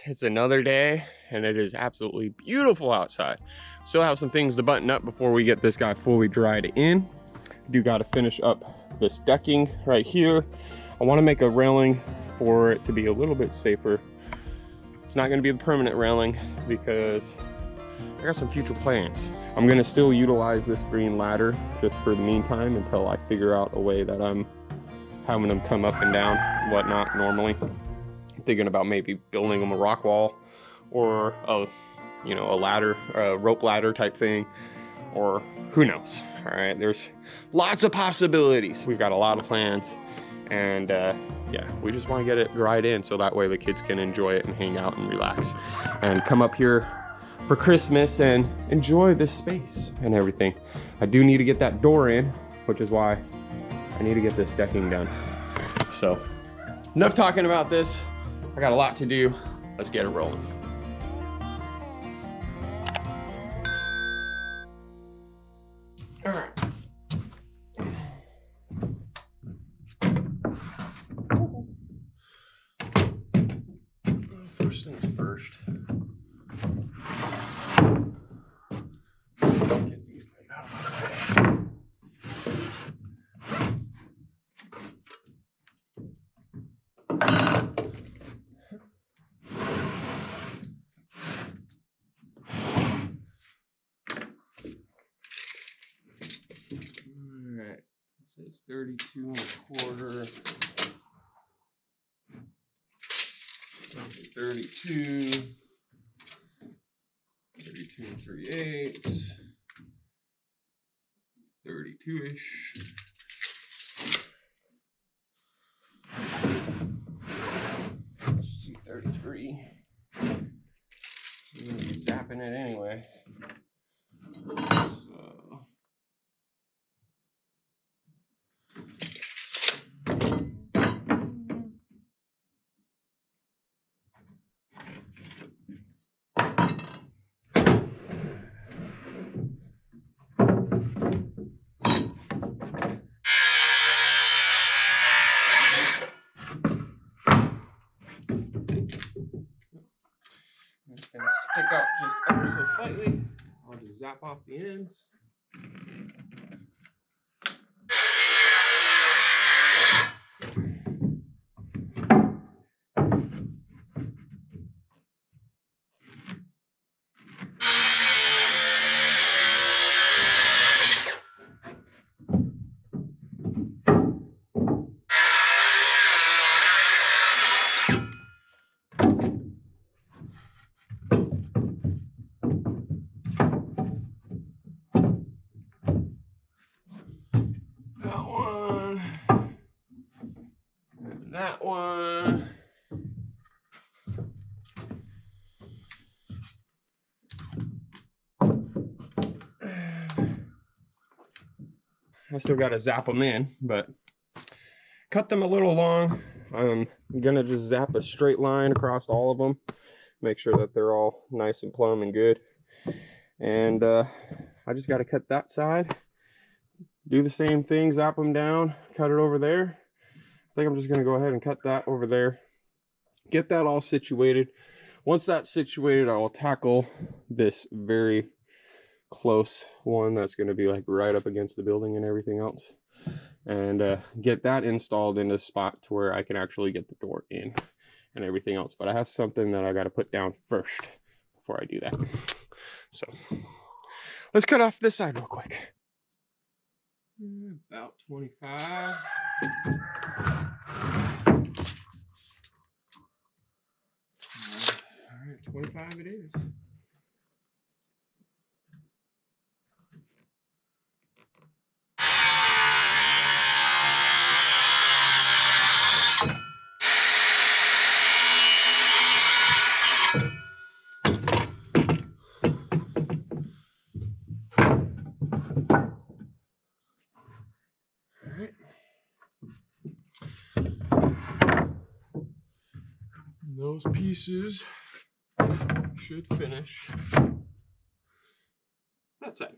It's another day and it is absolutely beautiful outside. Still have some things to button up before we get this guy fully dried in. Do got to finish up this decking right here. I want to make a railing for it to be a little bit safer. It's not going to be the permanent railing because I got some future plans. I'm going to still utilize this green ladder just for the meantime until I figure out a way that I'm having them come up and down and whatnot normally. I'm thinking about maybe building them a rock wall or a, you know, a ladder, a rope ladder type thing, or who knows. All right, there's lots of possibilities. We've got a lot of plans, and yeah, we just want to get it dried in so that way the kids can enjoy it and hang out and relax and come up here for Christmas and enjoy this space and everything. I do need to get that door in, which is why I need to get this decking done. So enough talking about this. I got a lot to do. Let's get it rolling. All right. First things first. Get these guys out of my way. Alright, this is 32 1/4. 32, 32 3/8, 32-ish. Let's see, 33. I'm gonna be zapping it anyway. So it's gonna stick out just ever so slightly. I'll just zap off the ends. That one. I still got to zap them in, but cut them a little long. I'm gonna just zap a straight line across all of them, make sure that they're all nice and plumb and good. And I just got to cut that side, do the same thing, zap them down, cut it over there. I think I'm just gonna go ahead and cut that over there, get that all situated. Once that's situated, I will tackle this very close one that's going to be like right up against the building and everything else, and get that installed in a spot to where I can actually get the door in and everything else. But I have something that I got to put down first before I do that. So let's cut off this side real quick. About 25. All right, 25 it is. Those pieces should finish that side.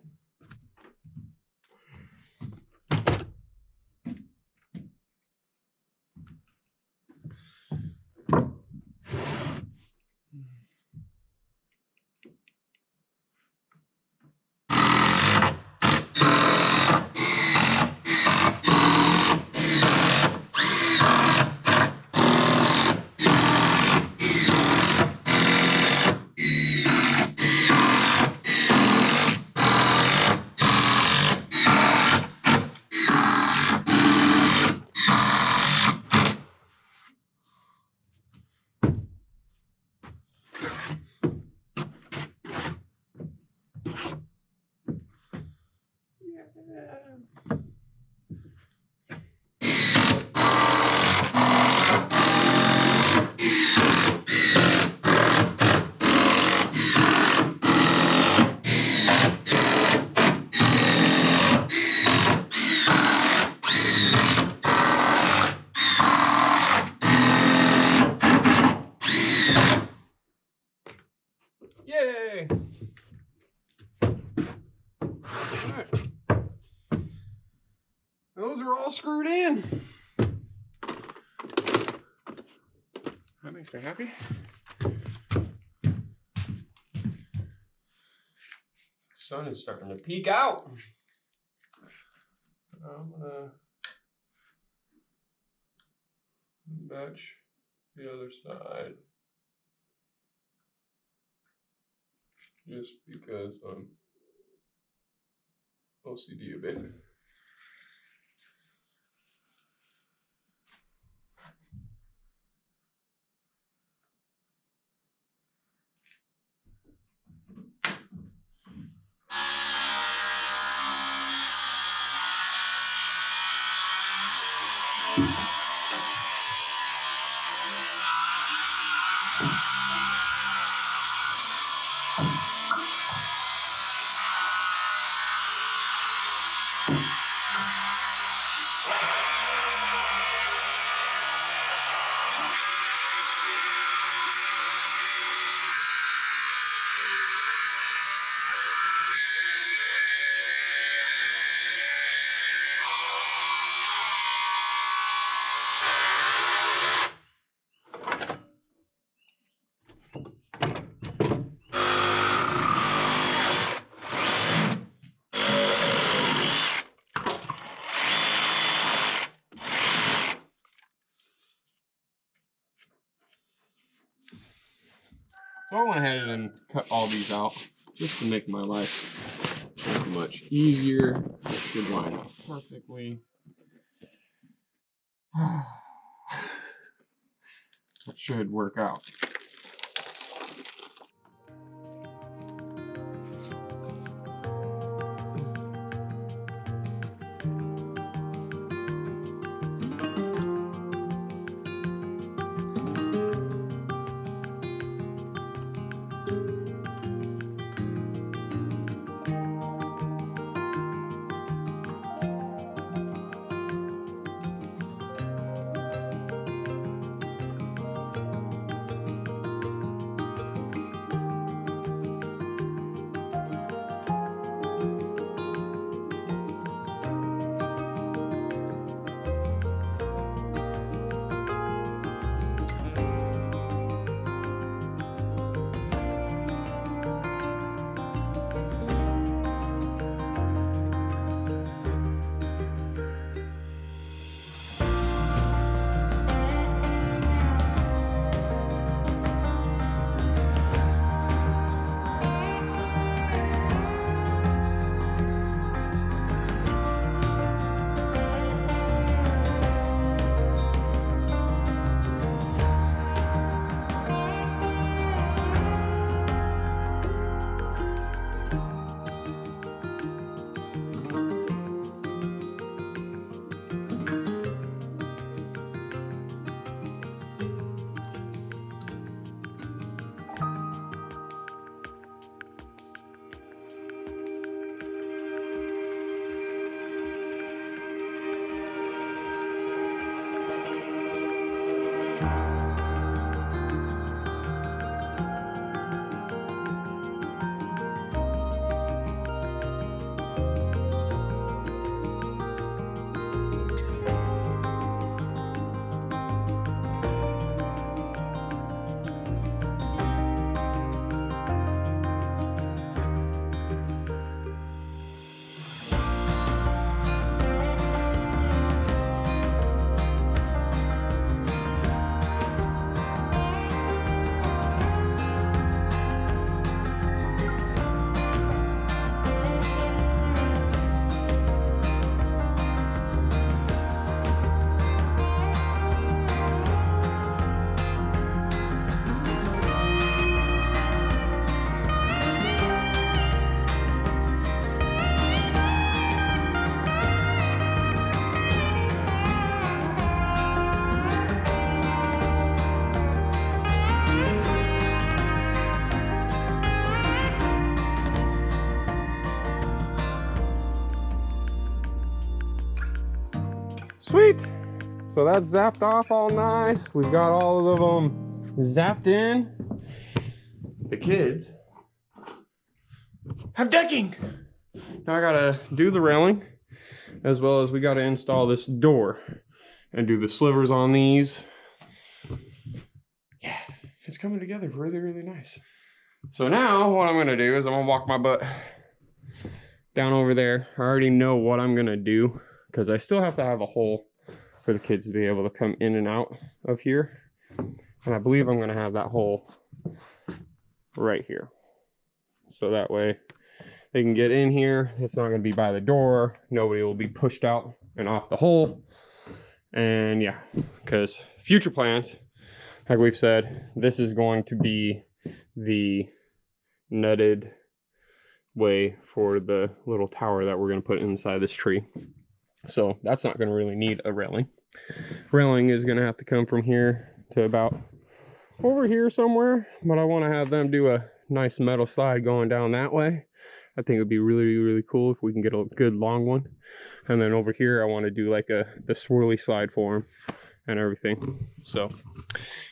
Yay! Alright. Those are all screwed in. That makes me happy. Sun is starting to peek out. I'm gonna match the other side just because I'm OCD a bit. So I went ahead and cut all these out just to make my life much easier. It should line up perfectly. It should work out. Sweet. So that's zapped off all nice. We've got all of them zapped in. The kids have decking. Now I gotta do the railing, as well as we gotta install this door and do the slivers on these. Yeah, it's coming together really, really nice. So now what I'm gonna do is I'm gonna walk my butt down over there. I already know what I'm gonna do because I still have to have a hole for the kids to be able to come in and out of here. And I believe I'm gonna have that hole right here. So that way they can get in here. It's not gonna be by the door. Nobody will be pushed out and off the hole. And yeah, because future plans, like we've said, this is going to be the nutted way for the little tower that we're going to put inside this tree. So that's not going to really need a railing. Railing is going to have to come from here to about over here somewhere, but I want to have them do a nice metal slide going down that way. I think it would be really, really cool if we can get a good long one. And then over here, I want to do like the swirly slide for them and everything. So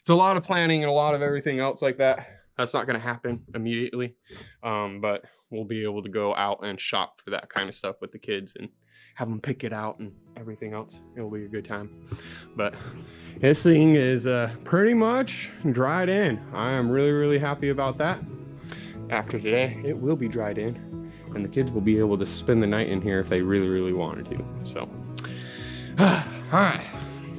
it's a lot of planning and a lot of everything else like that. That's not going to happen immediately, but we'll be able to go out and shop for that kind of stuff with the kids and have them pick it out and everything else. It'll be a good time. But this thing is pretty much dried in. I am really, really happy about that. After today, it will be dried in, and the kids will be able to spend the night in here if they really, really wanted to. So, all right.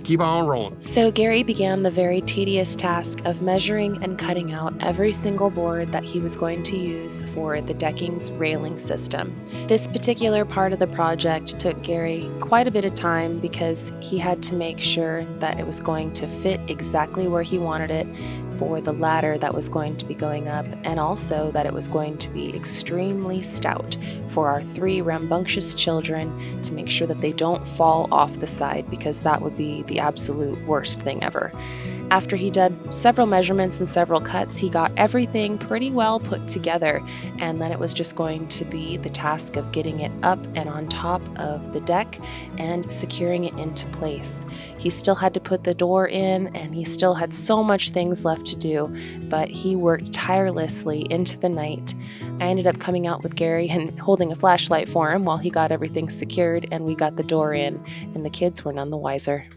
Keep on rolling. So Gary began the very tedious task of measuring and cutting out every single board that he was going to use for the decking's railing system. This particular part of the project took Gary quite a bit of time because he had to make sure that it was going to fit exactly where he wanted it for the ladder that was going to be going up, and also that it was going to be extremely stout for our 3 rambunctious children to make sure that they don't fall off the side, because that would be the absolute worst thing ever. After he did several measurements and several cuts, he got everything pretty well put together, and then it was just going to be the task of getting it up and on top of the deck and securing it into place. He still had to put the door in, and he still had so much things left to do, but he worked tirelessly into the night. I ended up coming out with Gary and holding a flashlight for him while he got everything secured, and we got the door in, and the kids were none the wiser.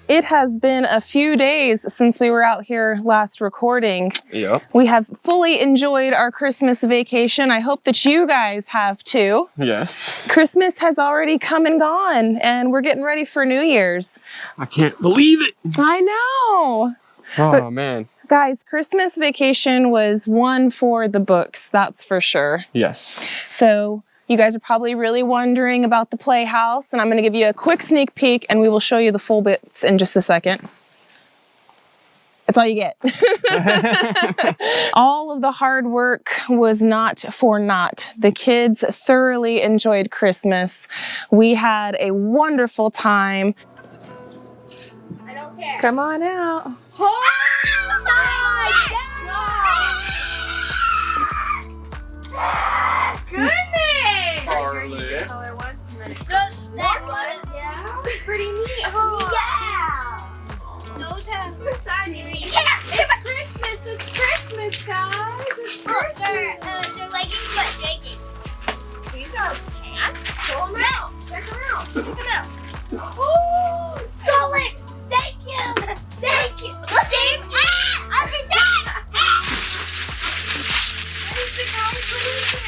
It has been a few days since we were out here last recording. Yeah. We have fully enjoyed our Christmas vacation. I hope that you guys have too. Yes. Christmas has already come and gone, and we're getting ready for New Year's. I can't believe it. I know. Oh, man. Guys, Christmas vacation was one for the books, that's for sure. Yes. So you guys are probably really wondering about the playhouse, and I'm going to give you a quick sneak peek, and we will show you the full bits in just a second. That's all you get. All of the hard work was not for naught. The kids thoroughly enjoyed Christmas. We had a wonderful time. I don't care. Come on out. Oh my God! Goodness! Harley. Color once and then that was pretty neat. Oh. Yeah. Those have side reading. Yeah. It's Christmas. It's Christmas, guys. It's Christmas. They're leggings but jeggings. These are pants. Pull them out. Check them out. Check them out. Oh, Scarlet! Thank you. Thank you. Look, Dave. Ah! I'll do that. Ah! What is the guy solution?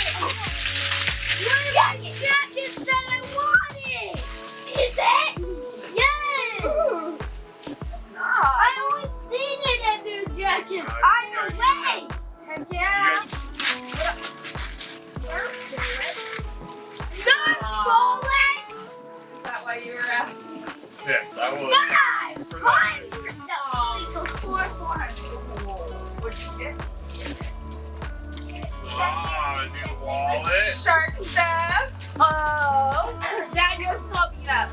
What is the jackets that I wanted? Is it? Yes. I always needed a new jacket. Either way. Heck yeah. Is that why you were asking? Yes, I will. New wallet. Shark stuff. Oh. Dad, you're so beat up.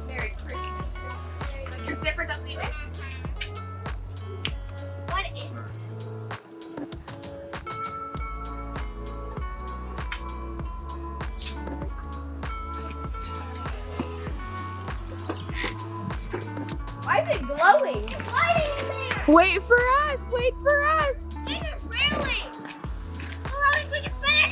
Merry Christmas. Your zipper doesn't even. What is it? Why is it glowing? Why is it? Wait for us. Wait for us. It is really. Well, we can spin it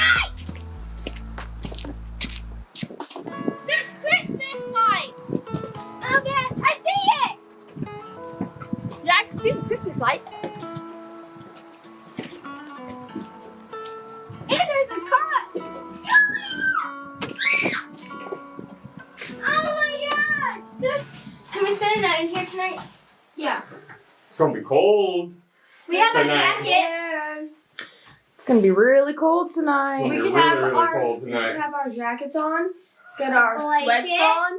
gonna be cold. We have our Tonight. jackets. It's gonna be really cold tonight. It'll be We can really, have really our cold tonight. have our jackets on. Get our Blanket. sweats on.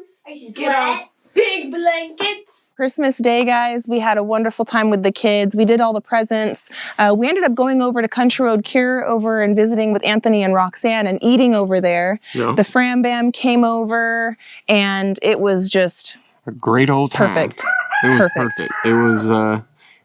Get our big blankets. Christmas Day, guys, we had a wonderful time with the kids. We did all the presents. We ended up going over to Country Road Cure over and visiting with Anthony and Roxanne and eating over there. Yeah. The Fram Bam came over and it was just A great old time. perfect. It was Perfect. perfect. It was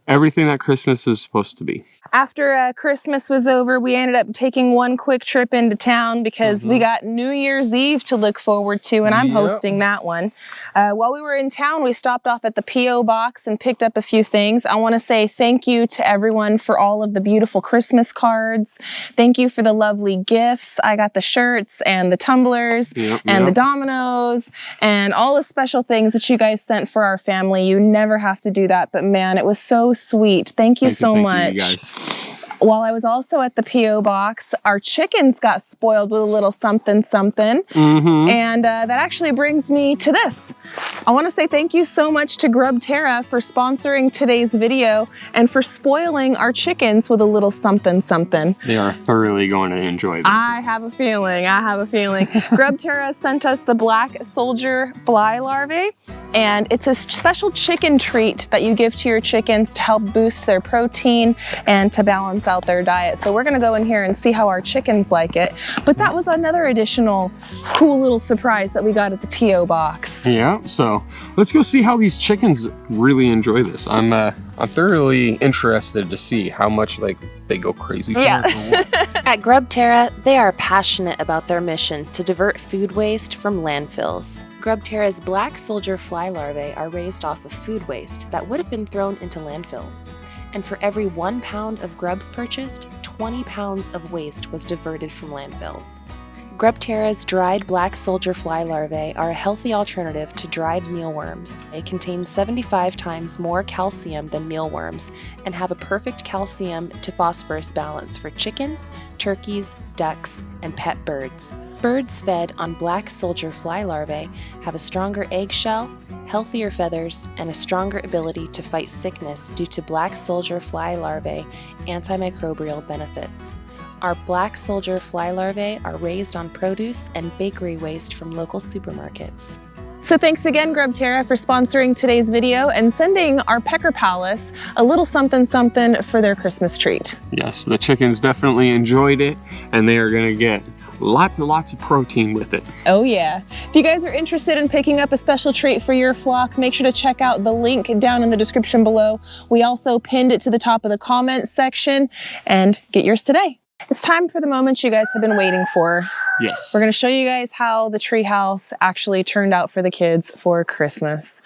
everything that Christmas is supposed to be. After Christmas was over, we ended up taking one quick trip into town because we got New Year's Eve to look forward to, and I'm Yep. hosting that one. While we were in town, we stopped off at the P.O. box and picked up a few things. I want to say thank you to everyone for all of the beautiful Christmas cards. Thank you for the lovely gifts. I got the shirts and the tumblers and the dominoes and all the special things that you guys sent for our family. You never have to do that, but man, it was so sweet. Thank you so much. You guys. While I was also at the P.O. box, our chickens got spoiled with a little something something. And that actually brings me to this. I want to say thank you so much to Grub Terra for sponsoring today's video and for spoiling our chickens with a little something something. They are thoroughly going to enjoy this. I have a feeling. Grub Terra sent us the black soldier fly larvae, and it's a special chicken treat that you give to your chickens to help boost their protein and to balance out their diet. So we're gonna go in here and see how our chickens like it. But that was another additional cool little surprise that we got at the P.O. box. Yeah, so let's go see how these chickens really enjoy this. I'm thoroughly interested to see how much like they go crazy for it. At Grub Terra, they are passionate about their mission to divert food waste from landfills. Grub Terra's black soldier fly larvae are raised off of food waste that would have been thrown into landfills. And for every 1 pound of grubs purchased, 20 pounds of waste was diverted from landfills. Grub Terra's dried black soldier fly larvae are a healthy alternative to dried mealworms. They contain 75 times more calcium than mealworms and have a perfect calcium to phosphorus balance for chickens, turkeys, ducks, and pet birds. Birds fed on black soldier fly larvae have a stronger eggshell, healthier feathers, and a stronger ability to fight sickness due to black soldier fly larvae antimicrobial benefits. Our black soldier fly larvae are raised on produce and bakery waste from local supermarkets. So thanks again, Grub Terra, for sponsoring today's video and sending our Pecker Palace a little something something for their Christmas treat. Yes, the chickens definitely enjoyed it, and they are gonna get lots and lots of protein with it. Oh yeah. If you guys are interested in picking up a special treat for your flock, make sure to check out the link down in the description below. We also pinned it to the top of the comments section, and get yours today. It's time for the moment you guys have been waiting for. Yes. We're gonna show you guys how the treehouse actually turned out for the kids for Christmas.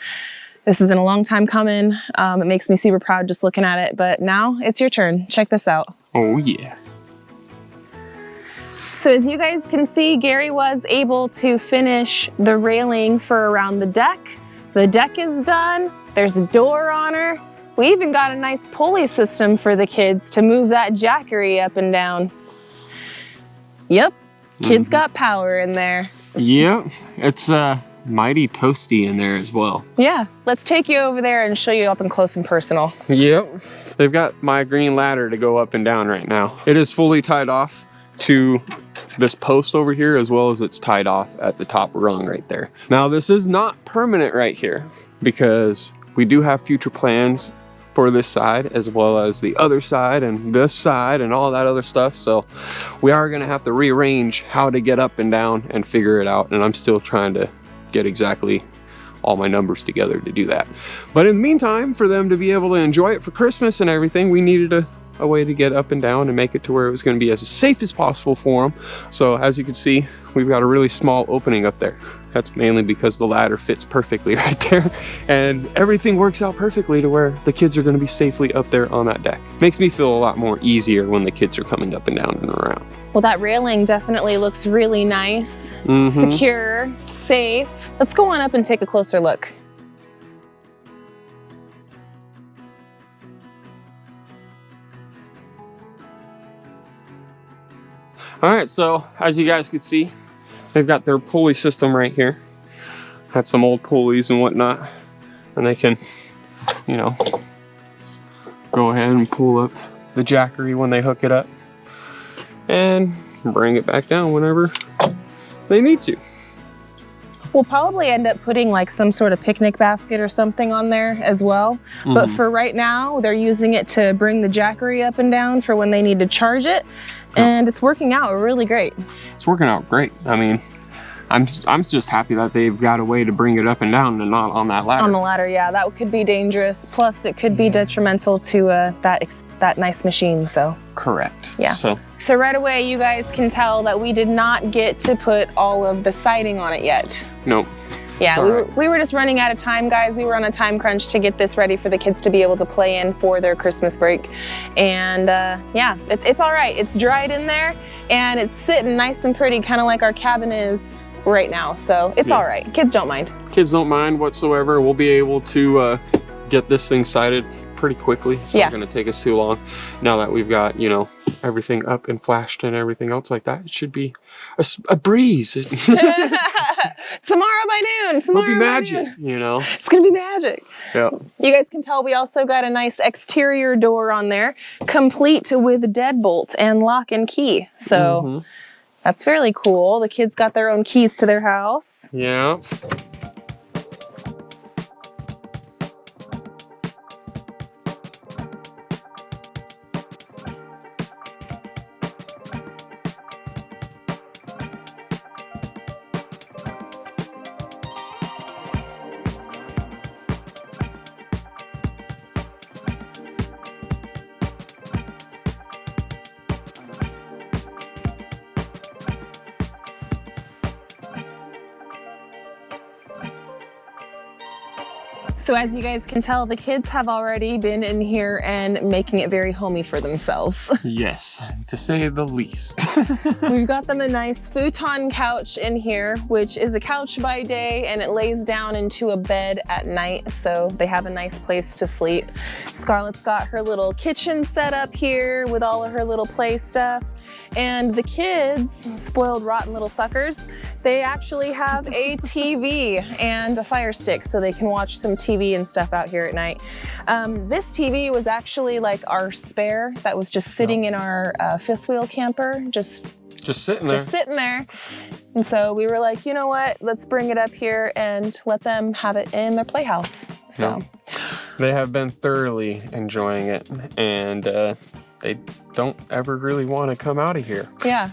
This has been a long time coming. It makes me super proud just looking at it, but now it's your turn. Check this out. Oh yeah. So as you guys can see, Gary was able to finish the railing for around the deck. The deck is done. There's a door on her. We even got a nice pulley system for the kids to move that jackery up and down. Yep, kids got power in there. Yep, it's mighty toasty in there as well. Yeah, let's take you over there and show you up and close and personal. Yep, they've got my green ladder to go up and down right now. It is fully tied off to this post over here, as well as it's tied off at the top rung right there. Now this is not permanent right here because we do have future plans for this side as well as the other side and this side and all that other stuff. So we are gonna have to rearrange how to get up and down and figure it out. And I'm still trying to get exactly all my numbers together to do that. But in the meantime, for them to be able to enjoy it for Christmas and everything, we needed a way to get up and down and make it to where it was going to be as safe as possible for them. So as you can see, we've got a really small opening up there. That's mainly because the ladder fits perfectly right there, and everything works out perfectly to where the kids are going to be safely up there on that deck. Makes me feel a lot more easier when the kids are coming up and down and around. Well, that railing definitely looks really nice, secure, safe. Let's go on up and take a closer look. All right, so as you guys can see, they've got their pulley system right here. Have some old pulleys and whatnot, and they can, you know, go ahead and pull up the jackery when they hook it up and bring it back down whenever they need to. We'll probably end up putting like some sort of picnic basket or something on there as well. But for right now, they're using it to bring the jackery up and down for when they need to charge it. And it's working out really great. It's working out great. I mean, I'm just happy that they've got a way to bring it up and down and not on that ladder. On the ladder, yeah, that could be dangerous. Plus, it could be detrimental to that nice machine. So correct. Yeah. So right away, you guys can tell that we did not get to put all of the siding on it yet. Nope. Yeah, we were just running out of time, guys. We were on a time crunch to get this ready for the kids to be able to play in for their Christmas break. And yeah, it's all right. It's dried in there and it's sitting nice and pretty, kind of like our cabin is right now. So it's all right. Kids don't mind. Kids don't mind whatsoever. We'll be able to get this thing sided pretty quickly. It's not going to take us too long. Now that we've got, you know, everything up and flashed and everything else like that, it should be a breeze. Tomorrow by noon. Tomorrow It'll be magic, by noon. You know. It's gonna be magic. Yeah. You guys can tell we also got a nice exterior door on there, complete with deadbolt and lock and key. So that's fairly cool. The kids got their own keys to their house. Yeah. So as you guys can tell, the kids have already been in here and making it very homey for themselves. Yes, to say the least. We've got them a nice futon couch in here, which is a couch by day and it lays down into a bed at night, so they have a nice place to sleep. Scarlett's got her little kitchen set up here with all of her little play stuff. And the kids, spoiled rotten little suckers, they actually have a TV and a fire stick so they can watch some TV and stuff out here at night. This TV was actually like our spare that was just sitting in our fifth wheel camper, just sitting there. Just sitting there. And so we were like, you know what, let's bring it up here and let them have it in their playhouse. So they have been thoroughly enjoying it, and they don't ever really want to come out of here. Yeah.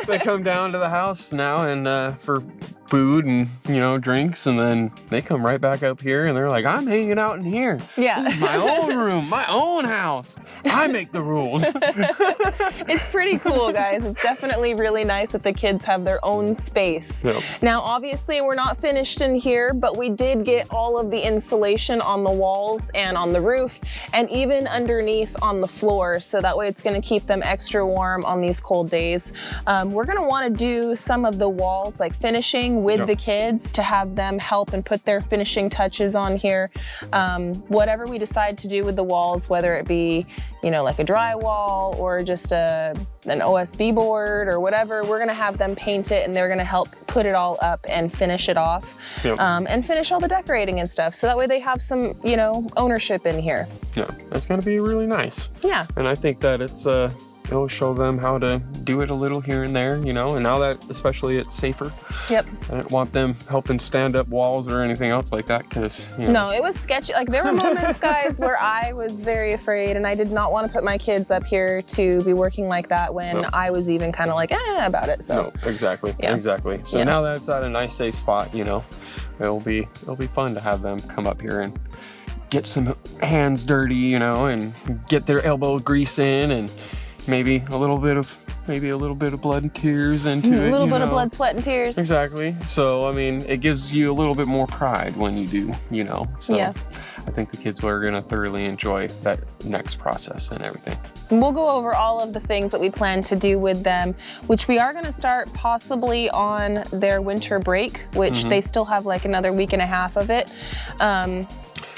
they come down to the house now and for food and, you know, drinks, and then they come right back up here and they're like, I'm hanging out in here. Yeah. This is my own room, my own house. I make the rules. It's pretty cool, guys. It's definitely really nice that the kids have their own space. Yep. Now, obviously, we're not finished in here, but we did get all of the insulation on the walls and on the roof and even underneath on the floor, so that way it's going to keep them extra warm on these cold days. We're going to want to do some of the walls, like finishing with the kids, to have them help and put their finishing touches on here. Whatever we decide to do with the walls, whether it be, you know, like a drywall or just an OSB board or whatever, we're gonna have them paint it and they're gonna help put it all up and finish it off. And finish all the decorating and stuff. So that way they have some, you know, ownership in here. Yeah, that's gonna be really nice. Yeah. And I think that it's it'll show them how to do it a little here and there, you know, and now that especially it's safer. Yep. I didn't want them helping stand up walls or anything else like that, because, you know. No, it was sketchy. Like, there were moments, guys, where I was very afraid and I did not want to put my kids up here to be working like that when I was even kind of like, about it. So. No, exactly. Yeah. Exactly. So now that it's at a nice safe spot, you know, it'll be fun to have them come up here and get some hands dirty, you know, and get their elbow grease in, and maybe a little bit of blood and tears into it. A little bit of blood, sweat, and tears. Exactly. So, I mean, it gives you a little bit more pride when you do, you know. So I think the kids are gonna thoroughly enjoy that next process and everything. We'll go over all of the things that we plan to do with them, which we are gonna start possibly on their winter break, which they still have like another week and a half of it.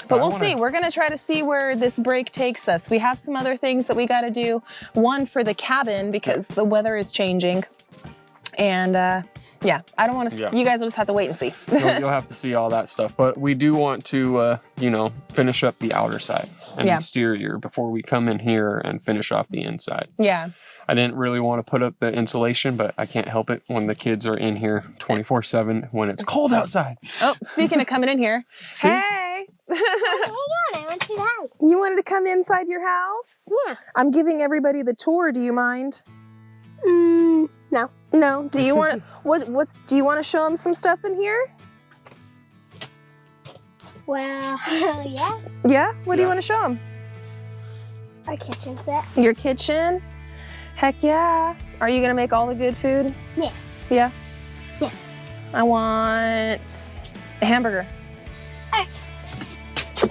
But we'll see. We're gonna try to see where this break takes us. We have some other things that we gotta do. One for the cabin, because the weather is changing. And Yeah, I don't want to. Yeah. You guys will just have to wait and see. You'll have to see all that stuff. But we do want to, you know, finish up the outer side and exterior before we come in here and finish off the inside. Yeah. I didn't really want to put up the insulation, but I can't help it when the kids are in here 24/7 when it's cold outside. Oh, speaking of coming in here. See? Hey. Hold on, I want to see that. You wanted to come inside your house? Yeah. I'm giving everybody the tour. Do you mind? No. No. Do you want do you want to show them some stuff in here? Well, yeah. Yeah? What do you want to show them? Our kitchen set. Your kitchen? Heck yeah. Are you going to make all the good food? Yeah. Yeah? Yeah. I want a hamburger. Hey.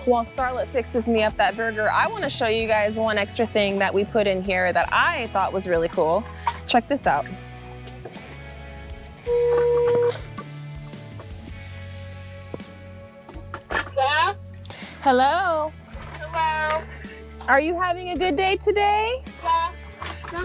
While Scarlett fixes me up that burger, I want to show you guys one extra thing that we put in here that I thought was really cool. Check this out. Yeah. Hello. Hello. Are you having a good day today? Yeah.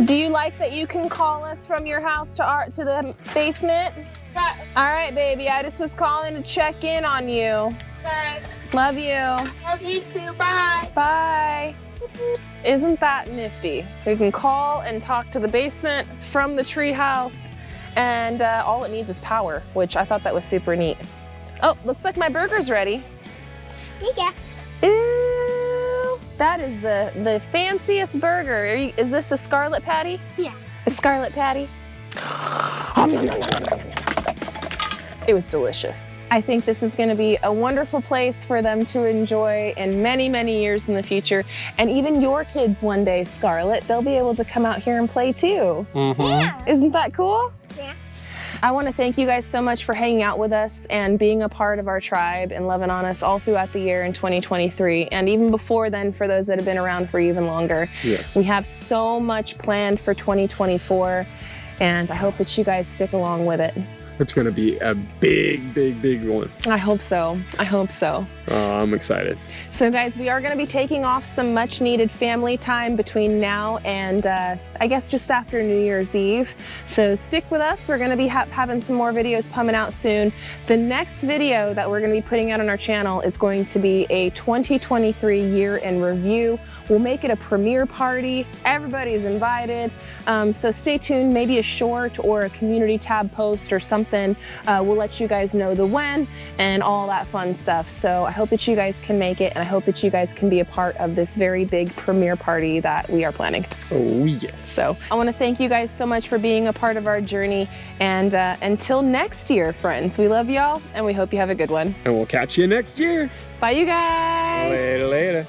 Do you like that you can call us from your house to the basement? Yeah. All right, baby. I just was calling to check in on you. Okay. Love you. Love you too. Bye. Bye. Isn't that nifty? We can call and talk to the basement from the treehouse, and all it needs is power, which I thought that was super neat. Oh, looks like my burger's ready. Yeah. Ooh, that is the fanciest burger. Is this a Scarlet patty? Yeah. A Scarlet patty? It was delicious. I think this is going to be a wonderful place for them to enjoy in many, many years in the future. And even your kids one day, Scarlett, they'll be able to come out here and play too. Yeah. Isn't that cool? Yeah. I want to thank you guys so much for hanging out with us and being a part of our tribe and loving on us all throughout the year in 2023. And even before then, for those that have been around for even longer. Yes. We have so much planned for 2024, and I hope that you guys stick along with it. It's going to be a big, big, big one. I hope so. I hope so. I'm excited. So guys, we are going to be taking off some much needed family time between now and I guess just after New Year's Eve. So stick with us. We're going to be having some more videos coming out soon. The next video that we're going to be putting out on our channel is going to be a 2023 year in review. We'll make it a premiere party. Everybody's invited. So stay tuned, maybe a short or a community tab post or something. We'll let you guys know the when and all that fun stuff. So I hope that you guys can make it, and I hope that you guys can be a part of this very big premiere party that we are planning. Oh, yes. So I want to thank you guys so much for being a part of our journey. And until next year, friends, we love y'all and we hope you have a good one. And we'll catch you next year. Bye, you guys. Later, later.